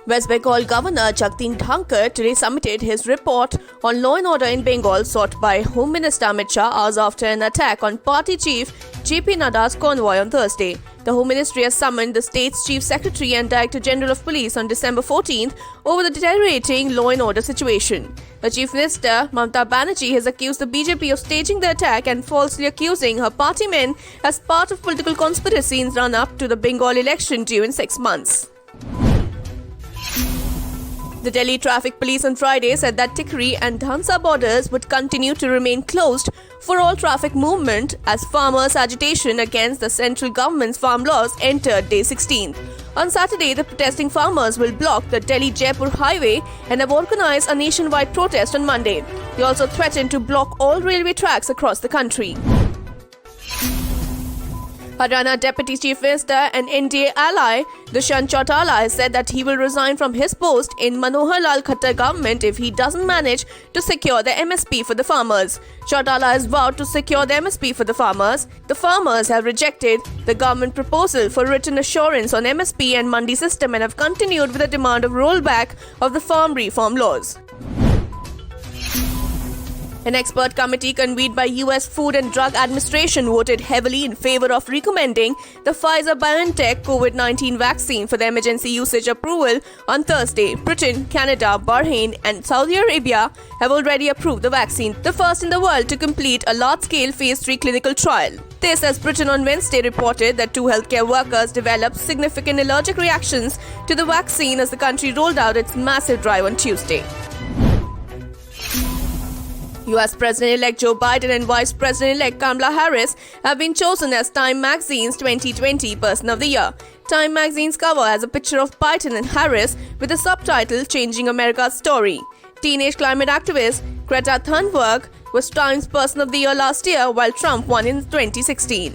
West Bengal Governor Jagdeep Dhankar today submitted his report on law and order in Bengal sought by Home Minister Amit Shah hours after an attack on party chief JP Nadda's convoy on Thursday. The Home Ministry has summoned the state's Chief Secretary and Director General of Police on December 14th over the deteriorating law and order situation. The Chief Minister, Mamata Banerjee, has accused the BJP of staging the attack and falsely accusing her party men as part of political conspiracy in run-up to the Bengal election due in 6 months. The Delhi Traffic Police on Friday said that Tikri and Dhansa borders would continue to remain closed for all traffic movement as farmers' agitation against the central government's farm laws entered day 16th. On Saturday, the protesting farmers will block the Delhi-Jaipur highway and have organized a nationwide protest on Monday. They also threatened to block all railway tracks across the country. Haryana Deputy Chief Minister and NDA ally Dushyant Chautala has said that he will resign from his post in Manohar Lal Khattar government if he doesn't manage to secure the MSP for the farmers. Chautala has vowed to secure the MSP for the farmers. The farmers have rejected the government proposal for written assurance on MSP and Mandi system and have continued with the demand of rollback of the farm reform laws. An expert committee convened by US Food and Drug Administration voted heavily in favor of recommending the Pfizer-BioNTech COVID-19 vaccine for the emergency usage approval on Thursday. Britain, Canada, Bahrain and Saudi Arabia have already approved the vaccine, the first in the world to complete a large-scale phase 3 clinical trial. This as Britain on Wednesday reported that 2 healthcare workers developed significant allergic reactions to the vaccine as the country rolled out its massive drive on Tuesday. US President-elect Joe Biden and Vice President-elect Kamala Harris have been chosen as Time Magazine's 2020 Person of the Year. Time Magazine's cover has a picture of Biden and Harris with the subtitle Changing America's Story. Teenage climate activist Greta Thunberg was Time's Person of the Year last year, while Trump won in 2016.